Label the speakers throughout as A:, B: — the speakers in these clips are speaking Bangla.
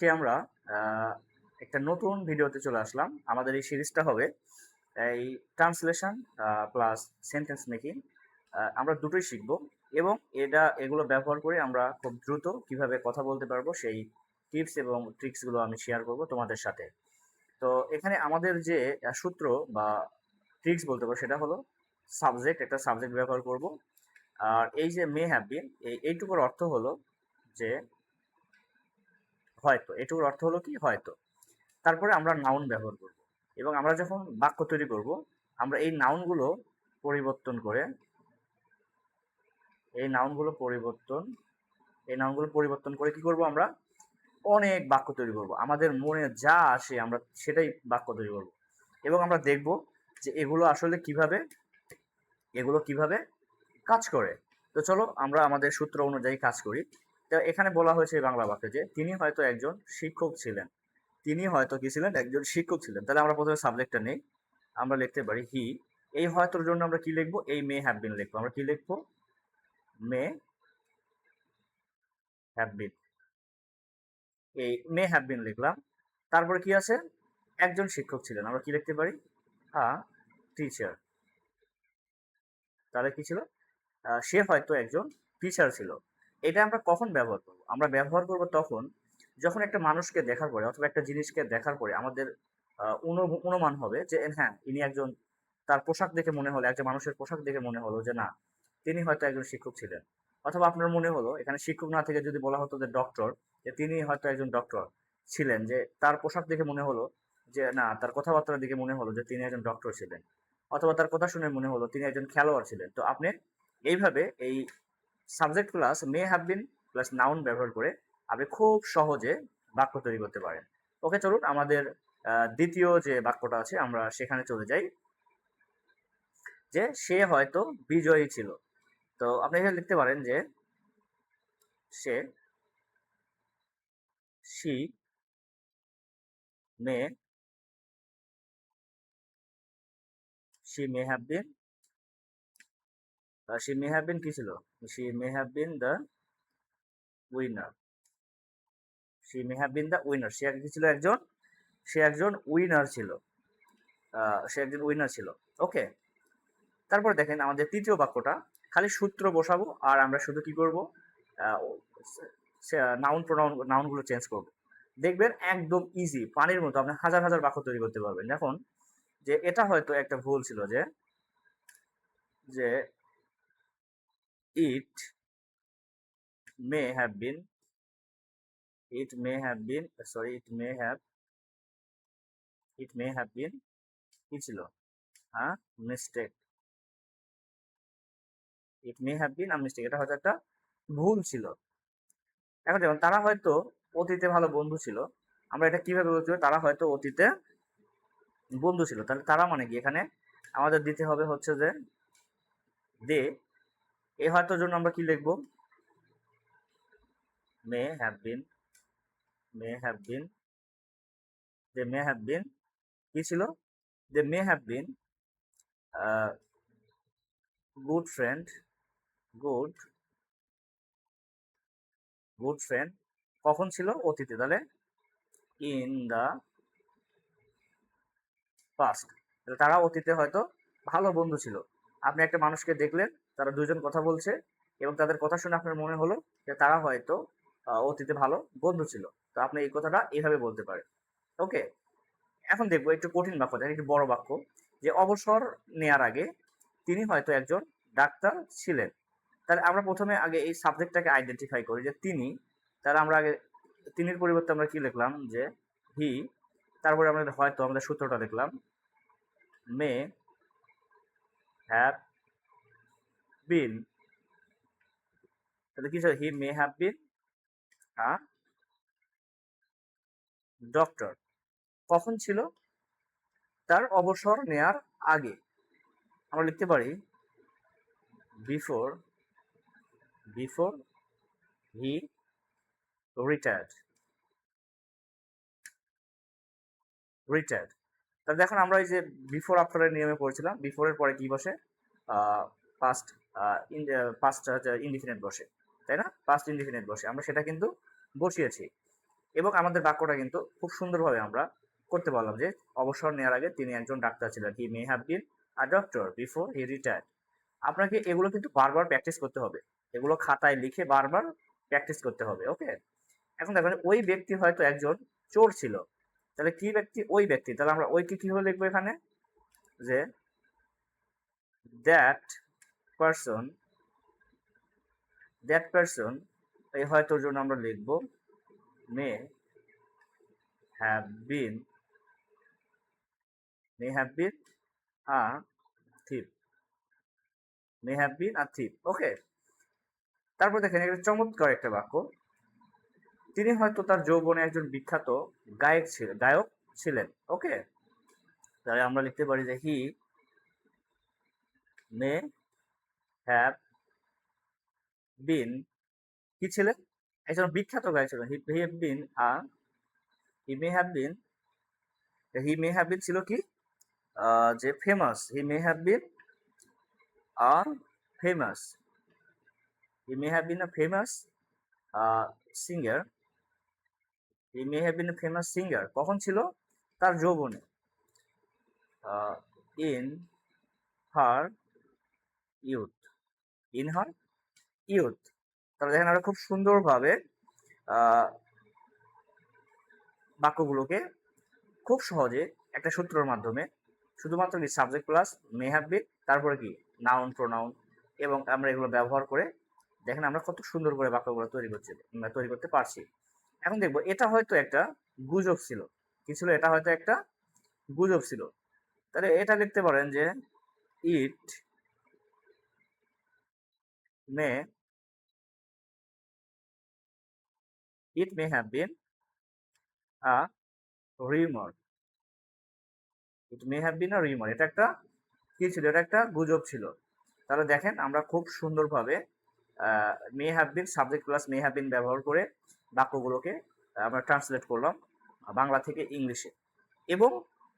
A: আজকে আমরা একটা নতুন ভিডিওতে চলে আসলাম। আমাদের এই সিরিজটা হবে এই ট্রান্সলেশন প্লাস সেন্টেন্স মেকিং। আমরা দুটোই শিখব এবং এগুলো ব্যবহার করে আমরা খুব দ্রুত কিভাবে কথা বলতে পারবো সেই টিপস এবং ট্রিক্সগুলো আমি শেয়ার করব তোমাদের সাথে। তো এখানে আমাদের যে সূত্র বা ট্রিক্স বলতে পারো সেটা হলো একটা সাবজেক্ট ব্যবহার করব। আর এই যে মে হ্যাভ বিন, এইটুকুর অর্থ হলো যে হয়তো, এটুকুর অর্থ হলো কি হয়তো। তারপরে আমরা নাউন ব্যবহার করব এবং আমরা যখন বাক্য তৈরি করব আমরা পরিবর্তন করে এই নাউনগুলো পরিবর্তন এই নাউনগুলো পরিবর্তন করে কি করব, আমরা অনেক বাক্য তৈরি করব। আমাদের মনে যা আসে আমরা সেটাই বাক্য তৈরি করব এবং আমরা দেখব যে এগুলো কিভাবে কাজ করে। তো চলো আমরা আমাদের সূত্র অনুযায়ী কাজ করি। তো এখানে বলা হয়েছে বাংলা বাক্যে যে তিনি হয়তো একজন শিক্ষক ছিলেন। তিনি হয়তো কি ছিলেন, একজন শিক্ষক ছিলেন। তাহলে আমরা প্রথমে সাবজেক্টটা নেই, আমরা লিখতে পারি হি। এই হয়তোর জন্য আমরা কি লিখবো, এই মে হ্যাভ বিন লিখবো। আমরা কি লিখবো, মে হ্যাভ বিন। এই মে হ্যাভ বিন লিখলাম। তারপরে কি আছে, একজন শিক্ষক ছিলেন, আমরা কি লিখতে পারি, আ টিচার। তাহলে কি ছিল, সে হয়তো একজন টিচার ছিল। এটা আমরা কখন ব্যবহার করব, আমরা ব্যবহার করব তখন যখন একটা মানুষকে দেখার পরে অথবা একটা জিনিসকে দেখার পরে আমাদের অনুমান হবে যে হ্যাঁ ইনি একজন, তার পোশাক দেখে মনে হলো, একজন মানুষের পোশাক দেখে মনে হলো যে না তিনি হয়তো একজন শিক্ষক ছিলেন। অথবা আপনার মনে হলো এখানে শিক্ষক না থেকে যদি বলা হতো যে ডক্টর, যে তিনি হয়তো একজন ডক্টর ছিলেন, যে তার পোশাক দেখে মনে হলো যে না, তার কথাবার্তা দেখে মনে হলো যে তিনি একজন ডক্টর ছিলেন। অথবা তার কথা শুনে মনে হলো তিনি একজন খেলোয়াড় ছিলেন। তো আপনি এইভাবে এই subject plus may have been plus noun ব্যবহার করে আপনি খুব সহজে বাক্য তৈরি করতে পারেন। ওকে, চলুন আমাদের দ্বিতীয় যে বাক্যটা আছে আমরা সেখানে চলে যাই, যে সে হয়তো বিজয়ী ছিল। তো আপনি এখানে লিখতে পারেন যে সে, she may she may have been, she may have been কি ছিল, she may have been the winner. She may have been the winner, সে কি ছিল, সে একজন উইনার ছিল। সে একজন উইনার ছিল। ওকে, তারপর দেখেন আমাদের তৃতীয় বাক্যটা খালি সূত্র বসাবো আর আমরা শুধু কি করব, নাউনগুলো চেঞ্জ করব। দেখবেন একদম ইজি, পানির মতো আপনি হাজার হাজার বাক্য তৈরি করতে পারবেন। এখন যে এটা হয়তো একটা ভুল ছিল, যে যে it may have been, sorry it may have been কি ছিল, হ্যাঁ mistake. It may have been mistake, এটা হয়তো একটা ভুল ছিল। এখন দেখুন তারা হয়তো অতীতে ভালো বন্ধু ছিল। আমরা এটা কিভাবে বলতে পারি, তারা হয়তো অতীতে বন্ধু ছিল। তাহলে তারা মানে কি, এখানে আমাদের দিতে হবে হচ্ছে যে দে। এ হয়তোর জন্য আমরা কি লিখবো, may have been, may have been, they may have been কি ছিল, they may have been good friend, good good friend কখন ছিল, অতীতে। তাহলে ইন দা পাস্ট, তারা অতীতে হয়তো ভালো বন্ধু ছিল। আপনি একটা মানুষকে দেখলেন, তারা দুজন কথা বলছে এবং তাদের কথা শুনে আপনার মনে হলো যে তারা হয়তো অতীতে ভালো বন্ধু ছিল। তো আপনি এই কথাটা এইভাবে বলতে পারেন। ওকে, এখন দেখবো একটু কঠিন বাক্য, দেখেন একটু বড় বাক্য, যে অবসর নেয়ার আগে তিনি হয়তো একজন ডাক্তার ছিলেন। তাহলে আমরা প্রথমে আগে এই সাবজেক্টটাকে আইডেন্টিফাই করি যে তিনি। তাহলে আমরা আগে তিনির পরিবর্তে আমরা কি লিখলাম, যে হি। তারপরে আমরা হয়তো আমাদের সূত্রটা লিখলাম, মে হ্যাভ বিন। তাহলে কি ছিল, হি may have been a doctor. কখন ছিল, তার অবসর নেয়ার আগে। আমরা লিখতে পারি before before he retired. Retired. তাহলে দেখুন আমরা এই যে বিফোর আফটারের নিয়মে পড়েছিলাম, বিফোরের পরে কি বসে, পাস্ট পাস্ট ইনডিফিনিট বসে, তাই না, পাস্ট ইনডিফিনিট বসে, আমরা সেটা কিন্তু বসিয়েছি। এবং আমাদের বাক্যটা কিন্তু খুব সুন্দরভাবে আমরা করতে পারলাম যে অবসর নেওয়ার আগে তিনি একজন ডাক্তার ছিলেন। He may have been a doctor before he retired. আপনাকে এগুলো কিন্তু বারবার প্র্যাকটিস করতে হবে। এগুলো খাতায় লিখে বারবার প্র্যাকটিস করতে হবে। ওকে? এখন দেখবেন ওই ব্যক্তি হয়তো একজন চোর ছিল। তাহলে কি ব্যক্তি? ওই ব্যক্তি। তাহলে আমরা ওইকে কিভাবে লিখবো এখানে? যে দ্যাট পারসন, দ্যাট পারসন এই হয়তোর জন্য আমরা লিখবো may have been, may have been a thief, may have been a thief. Okay? তারপর দেখেন এটা চমৎকার একটা বাক্য। তিনি হয়তো তার যৌবনে একজন বিখ্যাত গায়ক ছিলেন। ওকে? তাহলে আমরা লিখতে পারি যে হি মে হ্যাভ বিন, কি ছিলেন? একজন বিখ্যাত গায়ক ছিলেন। He have been a, he may have bin, he may have বিন ছিল কি? যে famous. He may have been a famous, he may have been a famous singer, he may have been a famous singer. কখন ছিল? তার যৌবনে। In her youth, in her youth. তাহলে দেখেন আমরা খুব সুন্দরভাবে আহ, বাক্যগুলোকে খুব সহজে একটা সূত্রের মাধ্যমে শুধুমাত্র কি সাবজেক্ট প্লাস মে হ্যাভ বিন, তারপরে কি নাউন প্রোনাউন, এবং আমরা এগুলো ব্যবহার করে দেখেন আমরা কত সুন্দর করে বাক্যগুলো তৈরি করতে পারছি। এখন দেখবো এটা হয়তো একটা গুজব ছিল। কি ছিল? এটা হয়তো একটা গুজব ছিল। তাহলে এটা লিখতে পারেন যে it may, it may have been a rumour, it may have been a rumour. এটা একটা কি ছিল? এটা একটা গুজব ছিল। তাহলে দেখেন আমরা খুব সুন্দরভাবে মে have bin subject plus may have বিন ব্যবহার করে বাক্যগুলোকে আমরা ট্রান্সলেট করলাম বাংলা থেকে ইংলিশে। এবং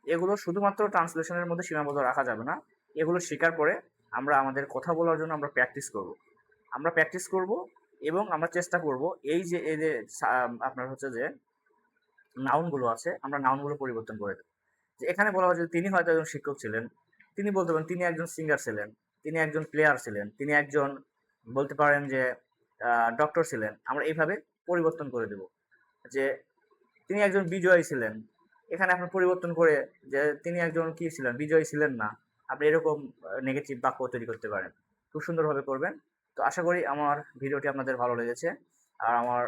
A: এগুলো শুধুমাত্র ট্রান্সলেশনের মধ্যে সীমাবদ্ধ রাখা যাবে না। এগুলো শেখার পরে আমরা আমাদের কথা বলার জন্য আমরা প্র্যাকটিস করব। আমরা প্র্যাকটিস করব এবং আমরা চেষ্টা করব এই যে আপনার হচ্ছে যে নাউনগুলো আছে, আমরা নাউনগুলো পরিবর্তন করে দেব। যে এখানে বলা হয় যে তিনি হয়তো একজন শিক্ষক ছিলেন, তিনি বলতে পারেন তিনি একজন সিঙ্গার ছিলেন, তিনি একজন প্লেয়ার ছিলেন, তিনি একজন বলতে পারেন যে ডক্টর ছিলেন। আমরা এইভাবে পরিবর্তন করে দেব যে তিনি একজন বিজয়ী ছিলেন। এখানে আপনি পরিবর্তন করে যে তিনি একজন কি ছিলেন? বিজয়ী ছিলেন না। আপনি এরকম নেগেটিভ বাক্য তৈরি করতে পারেন। খুব সুন্দরভাবে করবেন। তো আশা করি আমার ভিডিওটি আপনাদের ভালো লেগেছে। আর আমার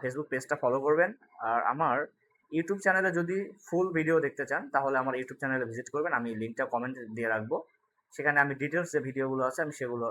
A: ফেসবুক পেজটা ফলো করবেন। আর আমার ইউটিউব চ্যানেলে যদি ফুল ভিডিও দেখতে চান তাহলে আমার ইউটিউব চ্যানেলে ভিজিট করবেন। আমি লিঙ্কটা কমেন্টে দিয়ে রাখবো। সেখানে আমি ডিটেলস যে ভিডিওগুলো আছে আমি সেগুলো